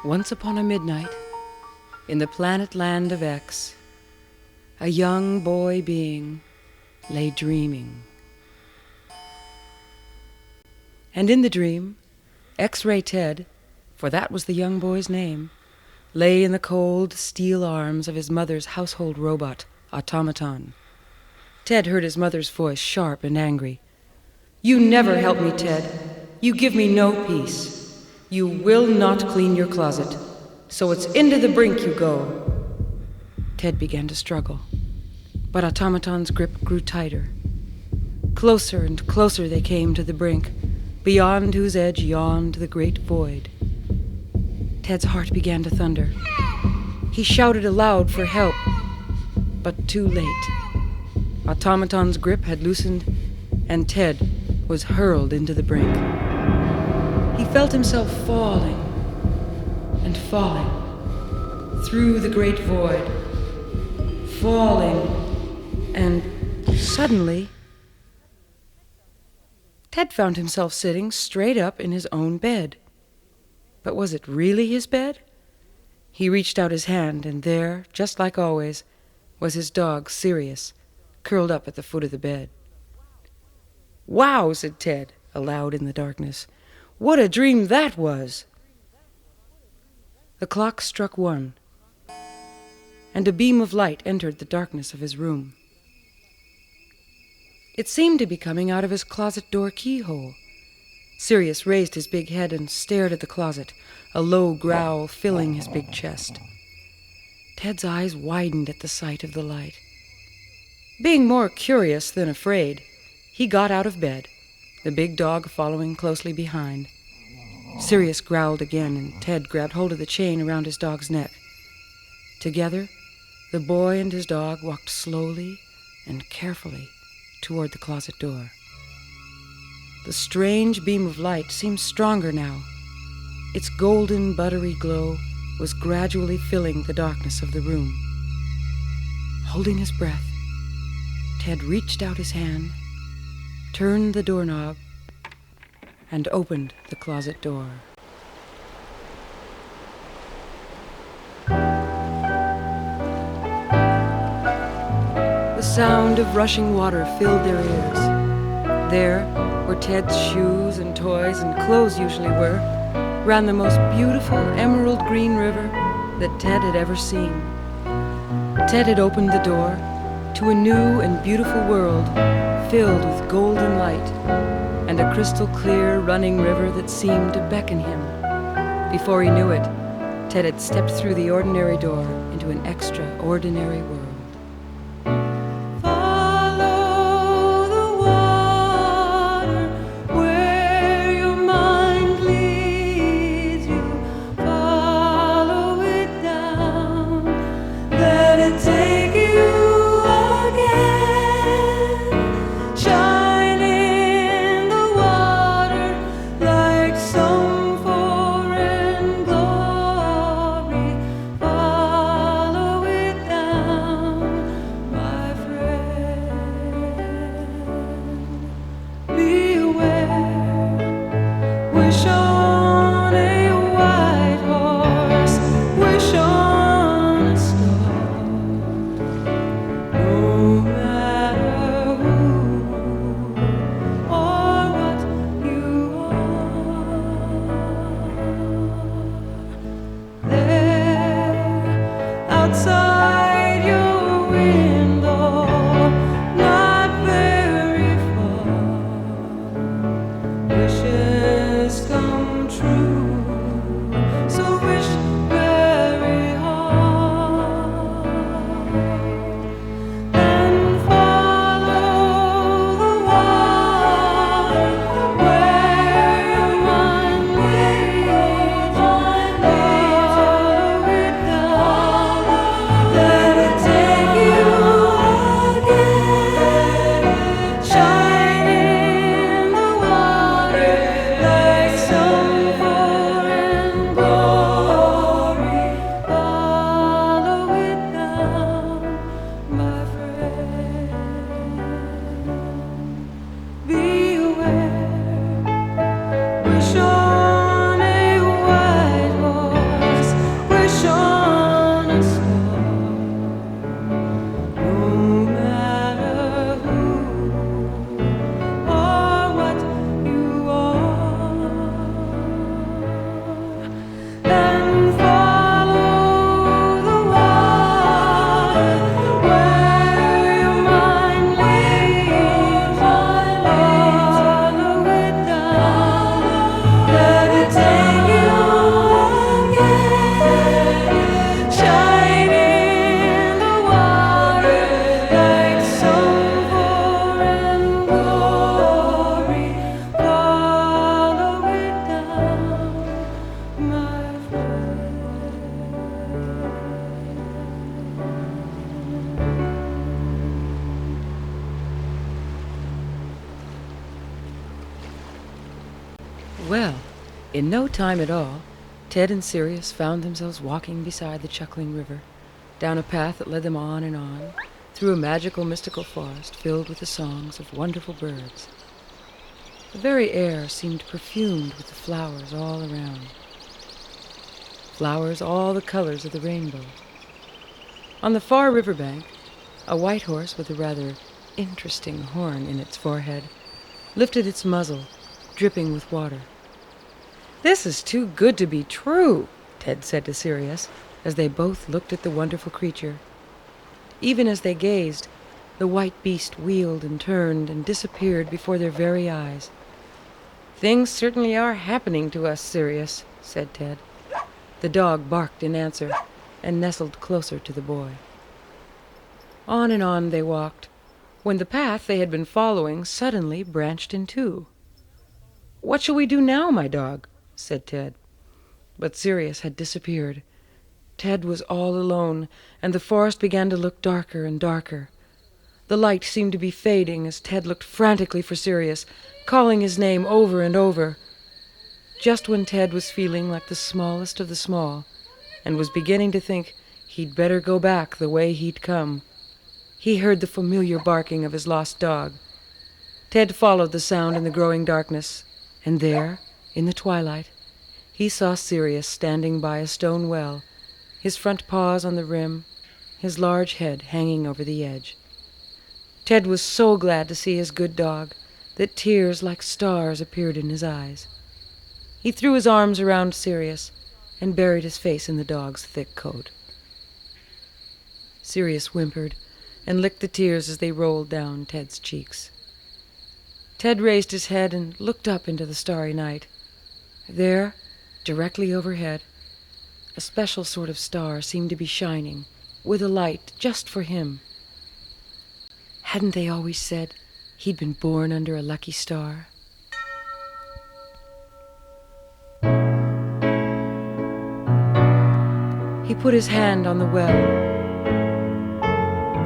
Once upon a midnight, in the planet land of X, a young boy being lay dreaming. And in the dream, X-Ray Ted, for that was the young boy's name, lay in the cold steel arms of his mother's household robot, Automaton. Ted heard his mother's voice, sharp and angry. "You never help me, Ted. You give me no peace. You will not clean your closet, so it's into the brink you go." Ted began to struggle, but Automaton's grip grew tighter. Closer and closer they came to the brink, beyond whose edge yawned the great void. Ted's heart began to thunder. He shouted aloud for help, but too late. Automaton's grip had loosened, and Ted was hurled into the brink. He felt himself falling and falling through the great void, falling, and suddenly Ted found himself sitting straight up in his own bed. But was it really his bed? He reached out his hand, and there, just like always, was his dog, Sirius, curled up at the foot of the bed. "Wow," said Ted, aloud in the darkness. "What a dream that was!" The clock struck 1, and a beam of light entered the darkness of his room. It seemed to be coming out of his closet door keyhole. Sirius raised his big head and stared at the closet, a low growl filling his big chest. Ted's eyes widened at the sight of the light. Being more curious than afraid, he got out of bed, the big dog following closely behind. Sirius growled again, and Ted grabbed hold of the chain around his dog's neck. Together, the boy and his dog walked slowly and carefully toward the closet door. The strange beam of light seemed stronger now. Its golden, buttery glow was gradually filling the darkness of the room. Holding his breath, Ted reached out his hand, turned the doorknob, and opened the closet door. The sound of rushing water filled their ears. There, where Ted's shoes and toys and clothes usually were, ran the most beautiful emerald green river that Ted had ever seen. Ted had opened the door to a new and beautiful world filled with golden light and a crystal clear running river that seemed to beckon him. Before he knew it, Ted had stepped through the ordinary door into an extraordinary world. Follow it down. In no time at all, Ted and Sirius found themselves walking beside the chuckling river, down a path that led them on, through a magical, mystical forest filled with the songs of wonderful birds. The very air seemed perfumed with the flowers all around. Flowers all the colors of the rainbow. On the far riverbank, a white horse with a rather interesting horn in its forehead lifted its muzzle, dripping with water. "This is too good to be true," Ted said to Sirius, as they both looked at the wonderful creature. Even as they gazed, the white beast wheeled and turned and disappeared before their very eyes. "Things certainly are happening to us, Sirius," said Ted. The dog barked in answer and nestled closer to the boy. On and on they walked, when the path they had been following suddenly branched in two. "What shall we do now, my dog?" said Ted. But Sirius had disappeared. Ted was all alone, and the forest began to look darker and darker. The light seemed to be fading as Ted looked frantically for Sirius, calling his name over and over. Just when Ted was feeling like the smallest of the small, and was beginning to think he'd better go back the way he'd come, he heard the familiar barking of his lost dog. Ted followed the sound in the growing darkness, and there, in the twilight, he saw Sirius standing by a stone well, his front paws on the rim, his large head hanging over the edge. Ted was so glad to see his good dog that tears like stars appeared in his eyes. He threw his arms around Sirius and buried his face in the dog's thick coat. Sirius whimpered and licked the tears as they rolled down Ted's cheeks. Ted raised his head and looked up into the starry night. There, directly overhead, a special sort of star seemed to be shining, with a light just for him. Hadn't they always said he'd been born under a lucky star? He put his hand on the well,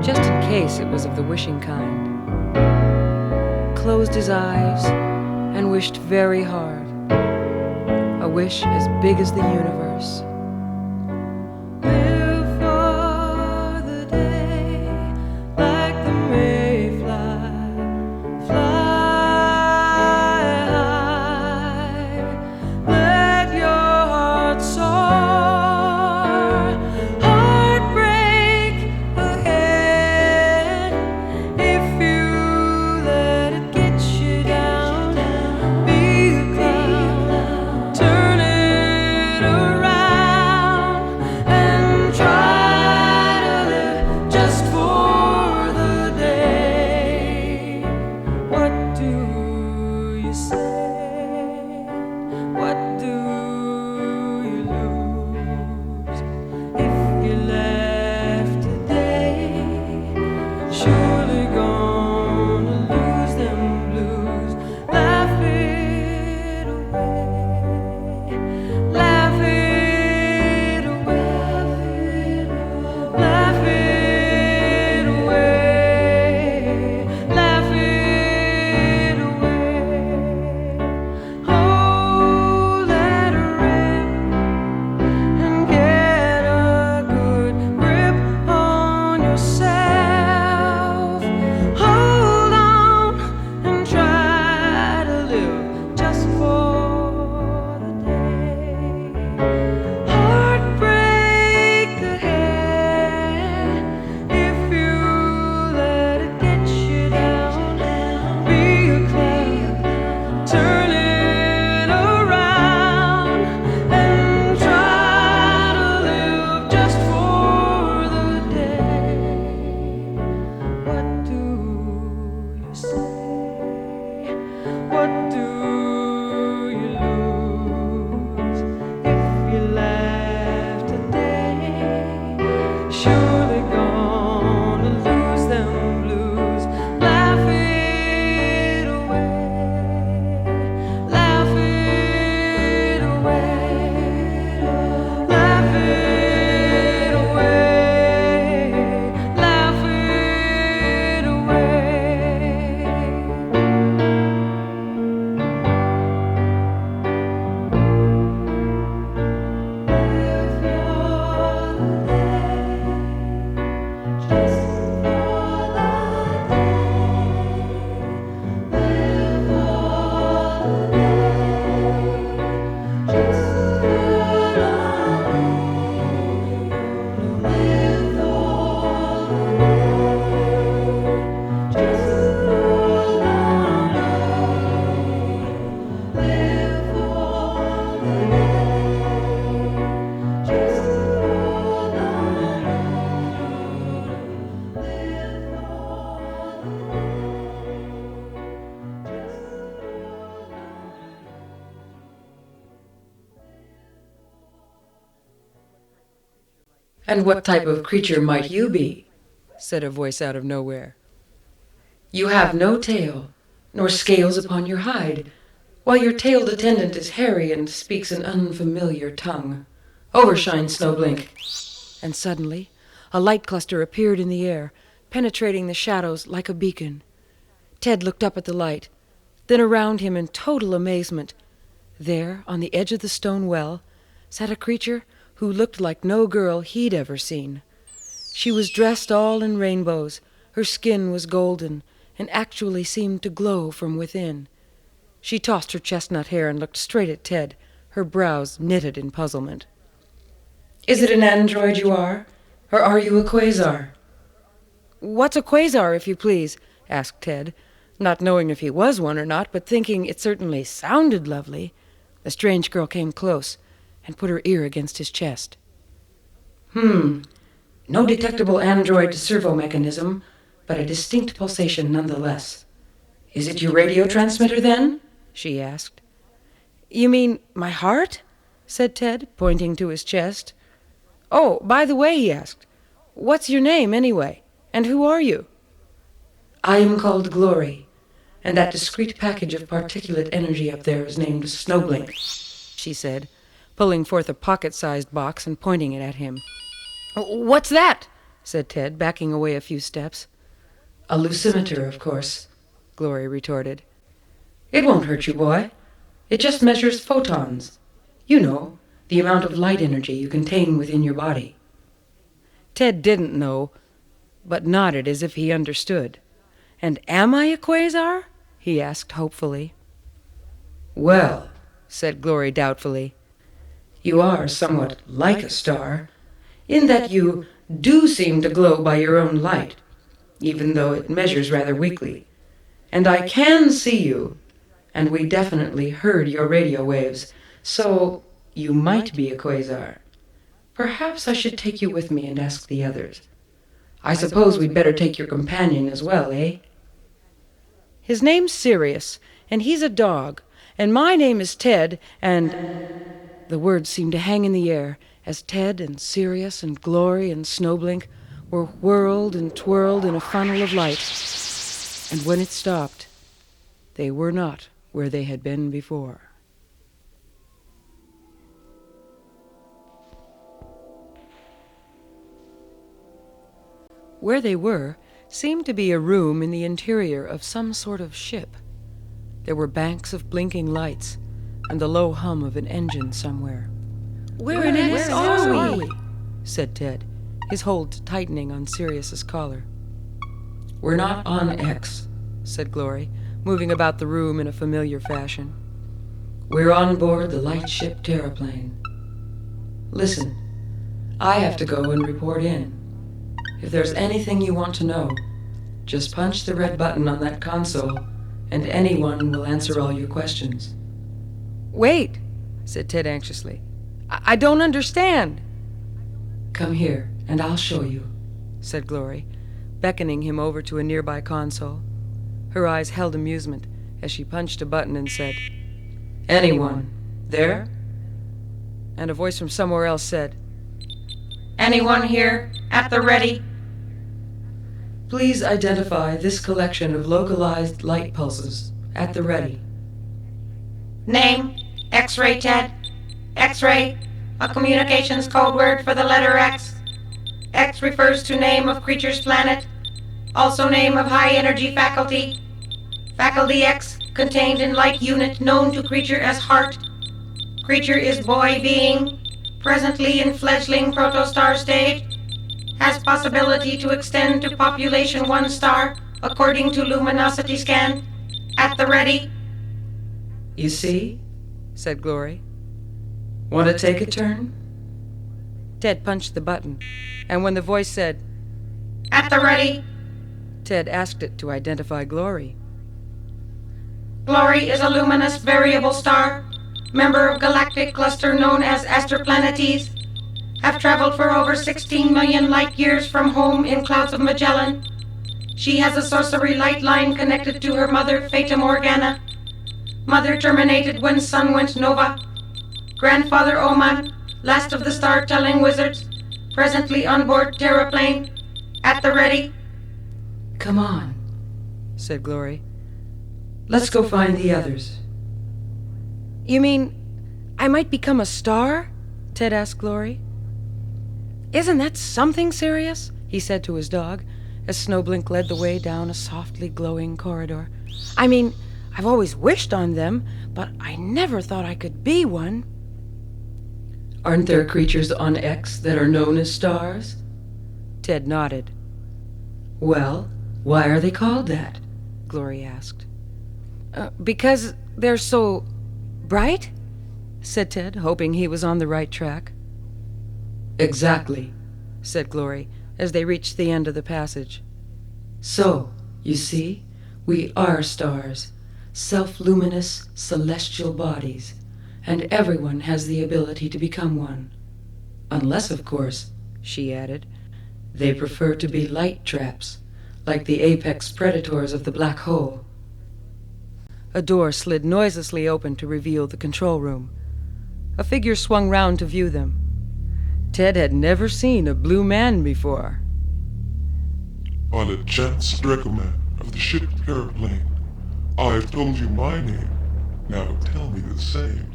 just in case it was of the wishing kind, closed his eyes and wished very hard, a wish as big as the universe. Live for the day like the mayfly, fly high, let your heart soar, heartbreak ahead if you let it get you down, be a cloud, turn it around and try to live just for the day. What do you say? What do you lose if you left today? Surely gonna lose them blues. Laugh it away, laugh it away, laugh it away, laugh it away. Oh, let her rip and get a good grip on yourself. Hold on and try to live just for the day. Heartbreak ahead if you let it get you down. Be a cloud, turn it around and try to live just for the day. What do you say? What do you lose if you let "And what type of creature might you be?" said a voice out of nowhere. "You have no tail, nor scales upon your hide, while your tailed attendant is hairy and speaks an unfamiliar tongue. Overshine, Snowblink." And suddenly, a light cluster appeared in the air, penetrating the shadows like a beacon. Ted looked up at the light, then around him in total amazement. There, on the edge of the stone well, sat a creature who looked like no girl he'd ever seen. She was dressed all in rainbows, her skin was golden, and actually seemed to glow from within. She tossed her chestnut hair and looked straight at Ted, her brows knitted in puzzlement. "Is it an android you are, or are you a quasar?" "What's a quasar, if you please?" asked Ted, not knowing if he was one or not, but thinking it certainly sounded lovely. The strange girl came close and put her ear against his chest. No detectable android servo mechanism, but a distinct pulsation nonetheless. Is it your radio transmitter, then?" she asked. "You mean my heart?" said Ted, pointing to his chest. "Oh, by the way," he asked, "what's your name, anyway? And who are you?" "I am called Glory, and that discrete package of particulate energy up there is named Snowblink," she said, pulling forth a pocket-sized box and pointing it at him. "What's that?" said Ted, backing away a few steps. "A lucimeter, of course," Glory retorted. "It won't hurt you, boy. It just measures photons. You know, the amount of light energy you contain within your body." Ted didn't know, but nodded as if he understood. "And am I a quasar?" he asked hopefully. "Well," said Glory doubtfully, "you are somewhat like a star, in that you do seem to glow by your own light, even though it measures rather weakly. And I can see you, and we definitely heard your radio waves, so you might be a quasar. Perhaps I should take you with me and ask the others. I suppose we'd better take your companion as well, eh?" "His name's Sirius, and he's a dog, and my name is Ted, and—" The words seemed to hang in the air as Ted and Sirius and Glory and Snowblink were whirled and twirled in a funnel of light. And when it stopped, they were not where they had been before. Where they were seemed to be a room in the interior of some sort of ship. There were banks of blinking lights and the low hum of an engine somewhere. "Where in X are we?" said Ted, his hold tightening on Sirius's collar. "We're not on X," said Glory, moving about the room in a familiar fashion. "We're on board the light ship Terraplane. Listen, I have to go and report in. If there's anything you want to know, just punch the red button on that console, and anyone will answer all your questions." "Wait," said Ted anxiously. I don't understand." "Come here, and I'll show you," said Glory, beckoning him over to a nearby console. Her eyes held amusement as she punched a button and said, "Anyone there?" And a voice from somewhere else said, "Anyone here, at the ready?" "Please identify this collection of localized light pulses, at the ready." Name, X-ray Ted. X-ray, a communications code word for the letter X. X refers to name of creature's planet, also name of high energy faculty. Faculty X contained in light unit known to creature as heart. Creature is boy being, presently in fledgling protostar stage. Has possibility to extend to population 1 star according to luminosity scan. At the ready." "You see?" said Glory. "Want to take a turn?" Ted punched the button, and when the voice said, "At the ready," Ted asked it to identify Glory. "Glory is a luminous variable star, member of galactic cluster known as Asterplanetes. Have traveled for over 16 million light years from home in clouds of Magellan. She has a sorcery light line connected to her mother, Fata Morgana. Mother terminated when sun went nova. Grandfather Oman, last of the star-telling wizards, presently on board terraplane, at the ready. Come on, said Glory. Let's go find the others. You mean I might become a star? Ted asked Glory. Isn't that something serious? He said to his dog, as Snowblink led the way down a softly glowing corridor. I mean, I've always wished on them, but I never thought I could be one. Aren't there creatures on X that are known as stars? Ted nodded. Well, why are they called that? Glory asked. Because they're so bright? Said Ted, hoping he was on the right track. Exactly, said Glory, as they reached the end of the passage. So, you see, we are stars, self-luminous celestial bodies, and everyone has the ability to become one. Unless, of course, she added, they prefer to be light traps, like the apex predators of the black hole. A door slid noiselessly open to reveal the control room. A figure swung round to view them. Ted had never seen a blue man before. On a chance recommend of the ship airplane, I've told you my name. Now tell me the same.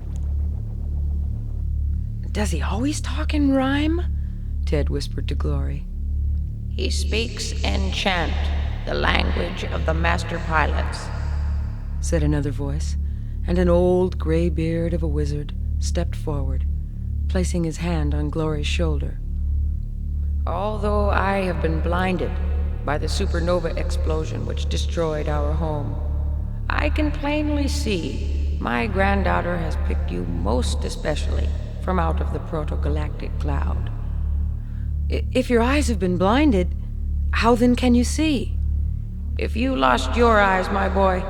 Does he always talk in rhyme? Ted whispered to Glory. He speaks enchant, the language of the master pilots, said another voice, and an old gray beard of a wizard stepped forward, placing his hand on Glory's shoulder. Although I have been blinded by the supernova explosion which destroyed our home, I can plainly see my granddaughter has picked you most especially from out of the proto-galactic cloud. If your eyes have been blinded, how then can you see? If you lost your eyes, my boy,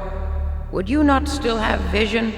would you not still have vision?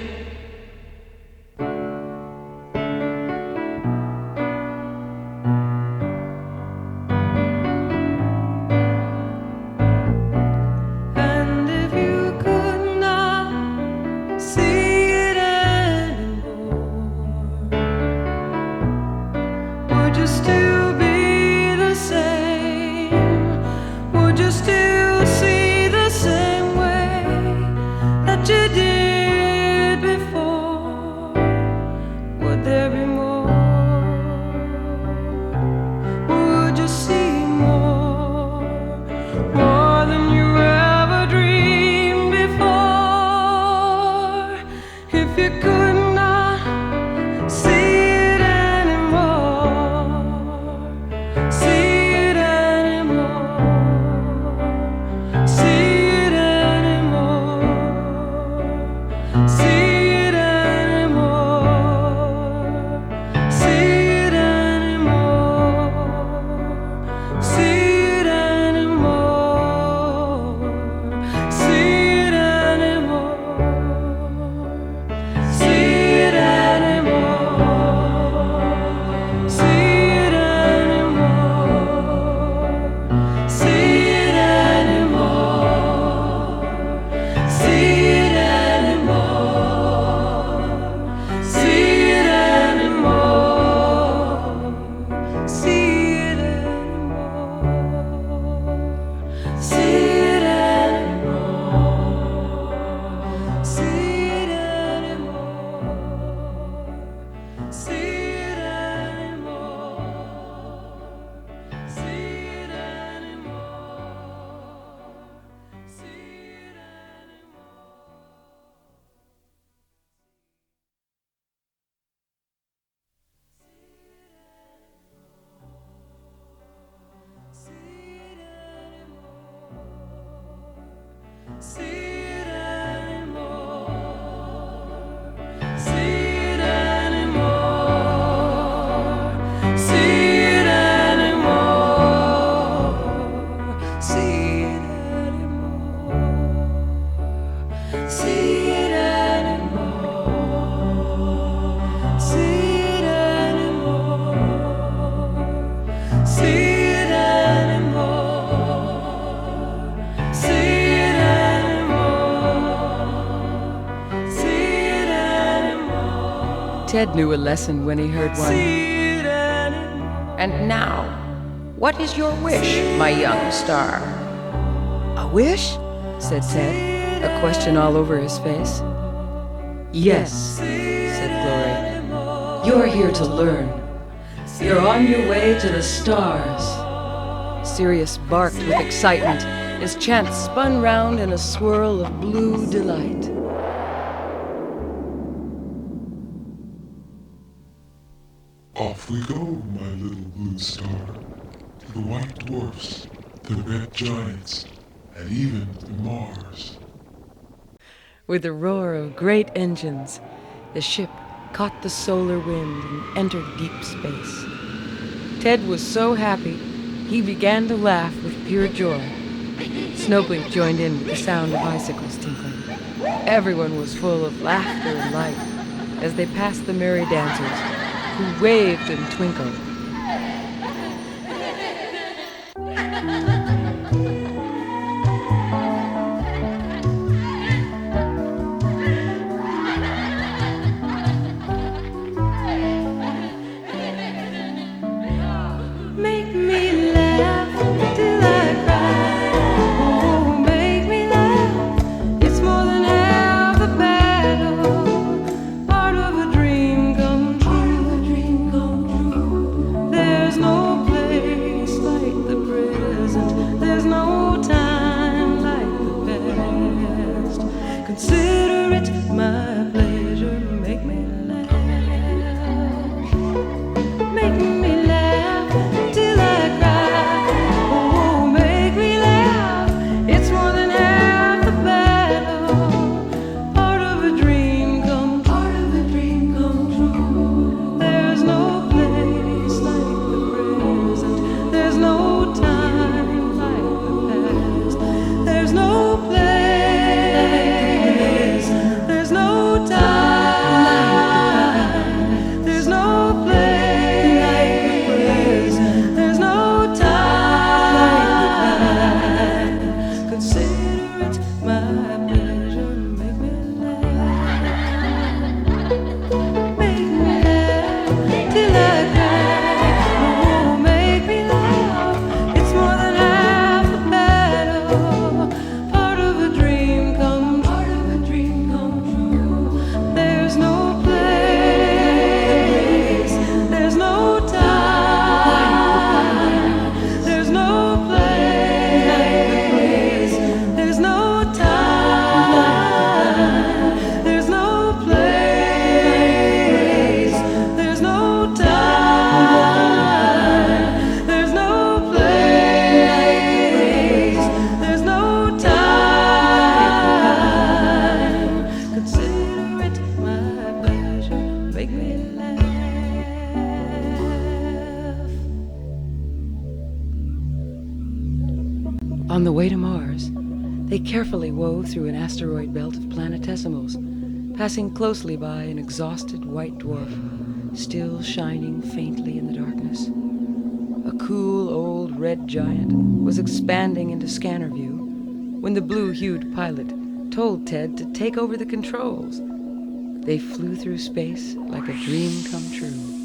Ted knew a lesson when he heard one. And now, what is your wish, my young star? A wish? Said Ted, a question all over his face. Yes, said Glory. You're here to learn. You're on your way to the stars. Sirius barked with excitement. His chant spun round in a swirl of blue delight. Off we go, my little blue star, to the white dwarfs, the red giants, and even to Mars. With a roar of great engines, the ship caught the solar wind and entered deep space. Ted was so happy, he began to laugh with pure joy. Snowblink joined in with the sound of icicles tinkling. Everyone was full of laughter and light as they passed the merry dancers, who waved and twinkled. On the way to Mars, they carefully wove through an asteroid belt of planetesimals, passing closely by an exhausted white dwarf, still shining faintly in the darkness. A cool old red giant was expanding into scanner view when the blue-hued pilot told Ted to take over the controls. They flew through space like a dream come true.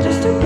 Just a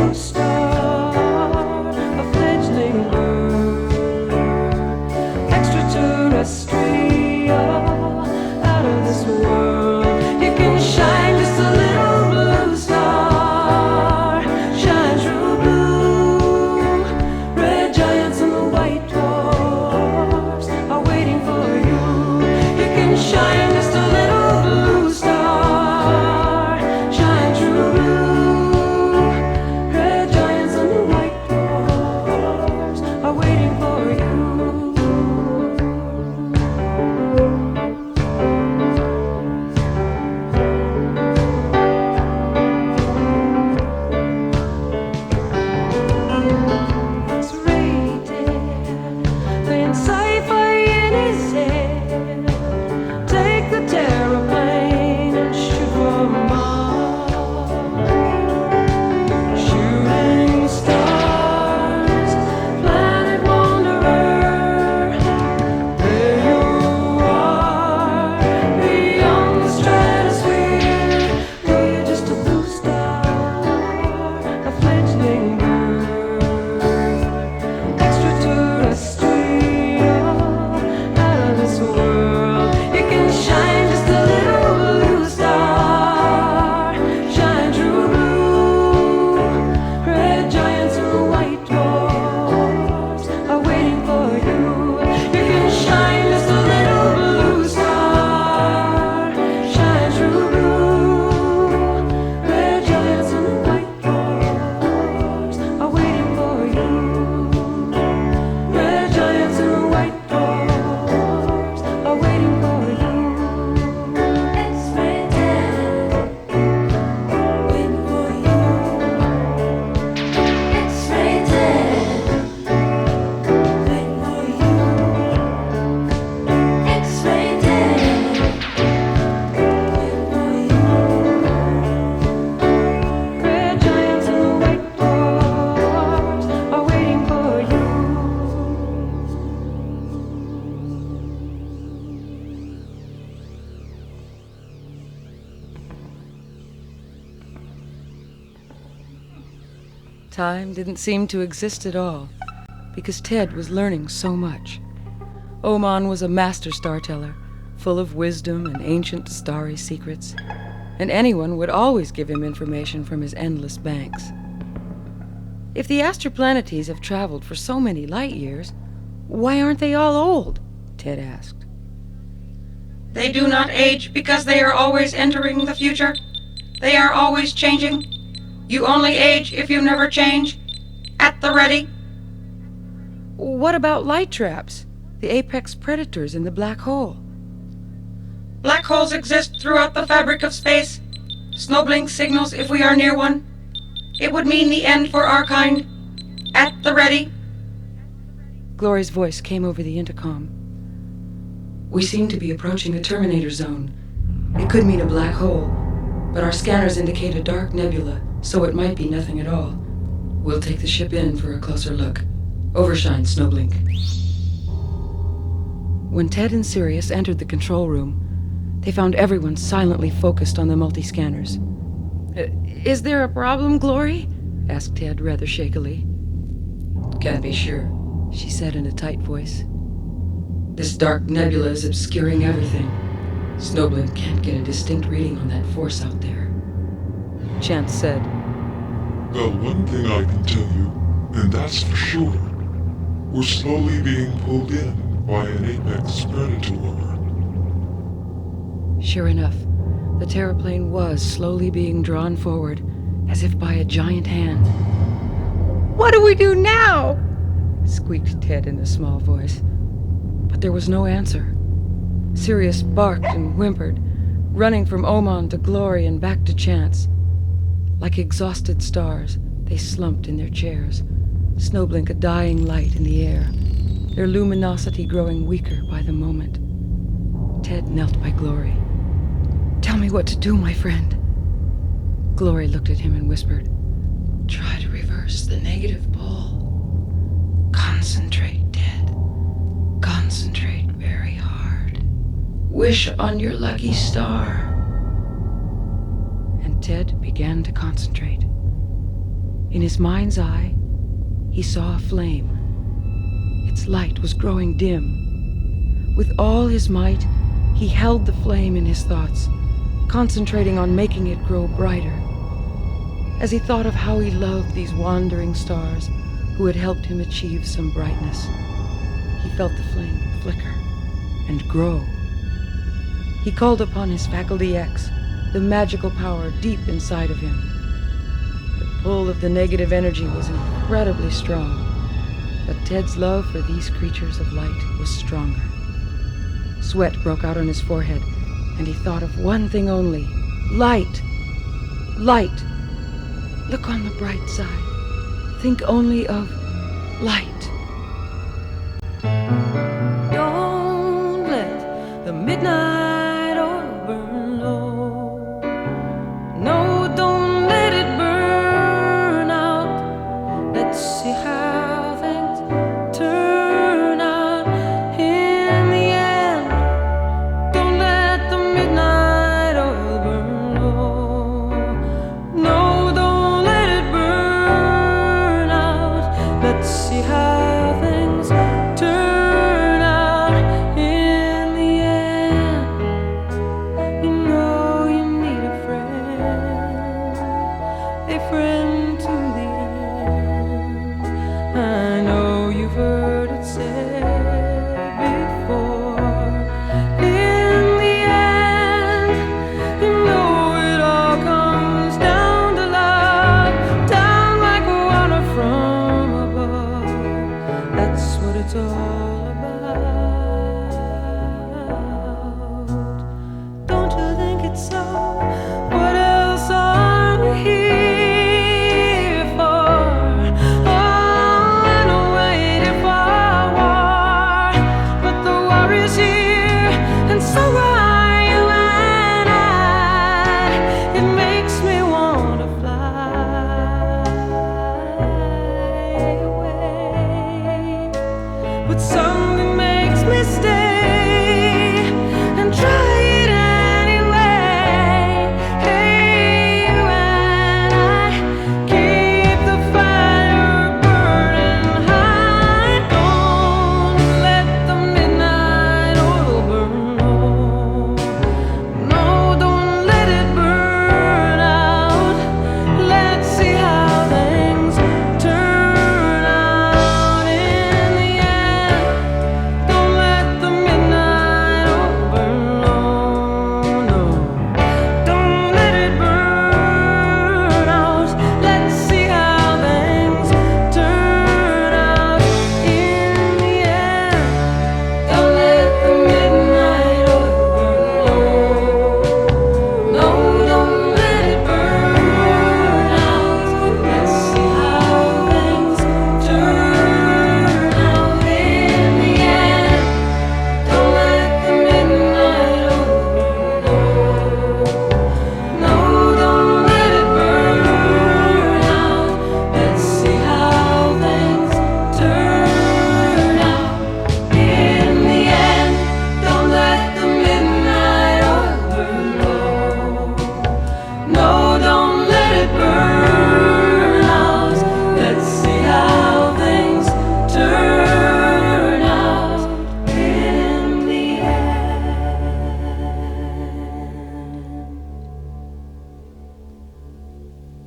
Time didn't seem to exist at all, because Ted was learning so much. Oman was a master star-teller, full of wisdom and ancient starry secrets, and anyone would always give him information from his endless banks. If the Astroplanetes have traveled for so many light years, why aren't they all old? Ted asked. They do not age because they are always entering the future. They are always changing. You only age if you never change. At the ready. What about light traps? The apex predators in the black hole? Black holes exist throughout the fabric of space. Snowblink signals if we are near one. It would mean the end for our kind. At the ready. Glory's voice came over the intercom. We seem to be approaching a terminator zone. It could mean a black hole, but our scanners indicate a dark nebula, so it might be nothing at all. We'll take the ship in for a closer look. Overshine, Snowblink. When Ted and Sirius entered the control room, they found everyone silently focused on the multi-scanners. Is there a problem, Glory? Asked Ted rather shakily. Can't be sure, she said in a tight voice. This dark nebula is obscuring everything. Snowblink can't get a distinct reading on that force out there. Chance said. Well, one thing I can tell you, and that's for sure. We're slowly being pulled in by an apex predator. Sure enough, the terraplane was slowly being drawn forward, as if by a giant hand. What do we do now? Squeaked Ted in a small voice. But there was no answer. Sirius barked and whimpered, running from Oman to Glory and back to Chance. Like exhausted stars, they slumped in their chairs, Snowblink a dying light in the air, their luminosity growing weaker by the moment. Ted knelt by Glory. Tell me what to do, my friend. Glory looked at him and whispered, Try to reverse the negative pull. Concentrate, Ted. Concentrate very hard. Wish on your lucky star. And Ted began to concentrate. In his mind's eye, he saw a flame. Its light was growing dim. With all his might, he held the flame in his thoughts, concentrating on making it grow brighter. As he thought of how he loved these wandering stars who had helped him achieve some brightness, he felt the flame flicker and grow. He called upon his Faculty X, the magical power deep inside of him. The pull of the negative energy was incredibly strong, but Ted's love for these creatures of light was stronger. Sweat broke out on his forehead, and he thought of one thing only. Light! Light! Look on the bright side. Think only of light. Don't let the midnight oil burn low. No, don't let it burn out. Let's see how things turn out in the end. Don't let the midnight oil burn low. No, don't let it burn out. Let's see how things turn out in the end. You know you need a friend to the end. I know you've heard it said before. In the end, you know it all comes down to love, down like water from above. That's what it's all about. Don't you think it's so? What else are we here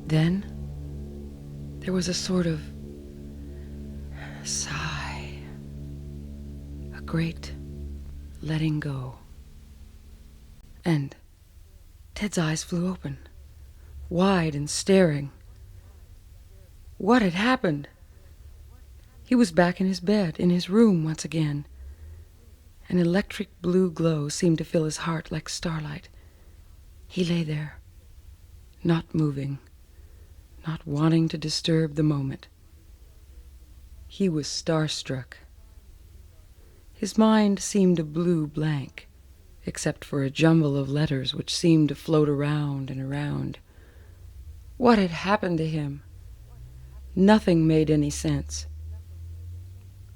Then there was a sort of sigh, a great letting go. And Ted's eyes flew open, wide and staring. What had happened? He was back in his bed, in his room once again. An electric blue glow seemed to fill his heart like starlight. He lay there, not moving, not wanting to disturb the moment. He was starstruck. His mind seemed a blue blank, except for a jumble of letters which seemed to float around and around. What had happened to him? Nothing made any sense.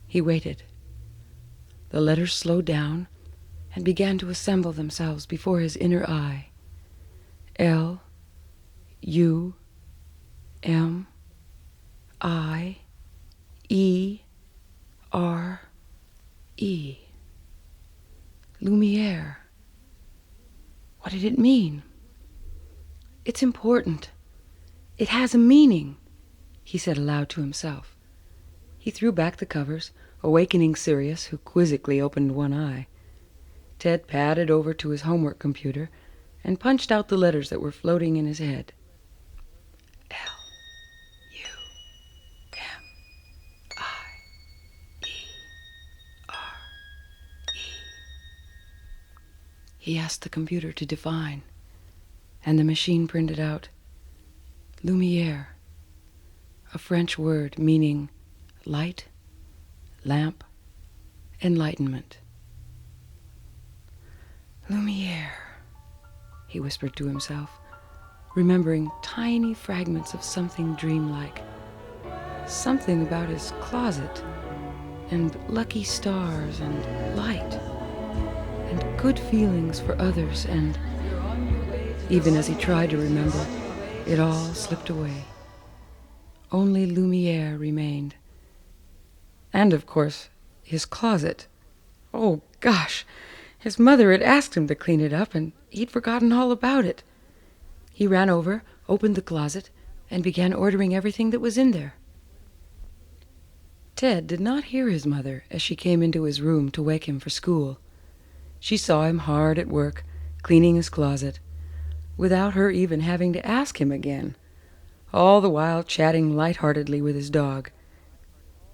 He waited. The letters slowed down and began to assemble themselves before his inner eye. L, U, M, I, E, R, E. Lumière. What did it mean? It's important. It has a meaning, he said aloud to himself. He threw back the covers, awakening Sirius, who quizzically opened one eye. Ted padded over to his homework computer and punched out the letters that were floating in his head. L, U, M, I, E, R, E. He asked the computer to define, and the machine printed out Lumière, a French word meaning light, lamp, enlightenment. Lumière, he whispered to himself, remembering tiny fragments of something dreamlike. Something about his closet, and lucky stars, and light, and good feelings for others, and even as he tried to remember, it all slipped away. Only Lumière remained. And, of course, his closet. Oh, gosh! His mother had asked him to clean it up, and he'd forgotten all about it. He ran over, opened the closet, and began ordering everything that was in there. Ted did not hear his mother as she came into his room to wake him for school. She saw him hard at work, cleaning his closet, without her even having to ask him again, all the while chatting light-heartedly with his dog.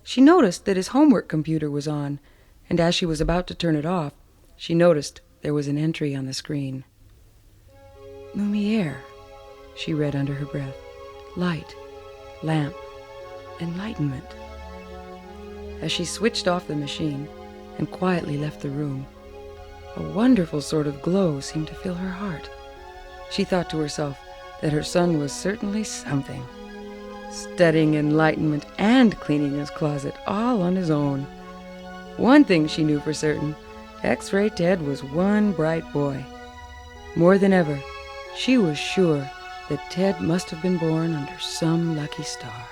She noticed that his homework computer was on, and as she was about to turn it off, she noticed there was an entry on the screen. Lumière, she read under her breath. Light, lamp, enlightenment. As she switched off the machine and quietly left the room, a wonderful sort of glow seemed to fill her heart. She thought to herself that her son was certainly something, studying enlightenment and cleaning his closet all on his own. One thing she knew for certain, X-Ray Ted was one bright boy. More than ever, she was sure that Ted must have been born under some lucky star.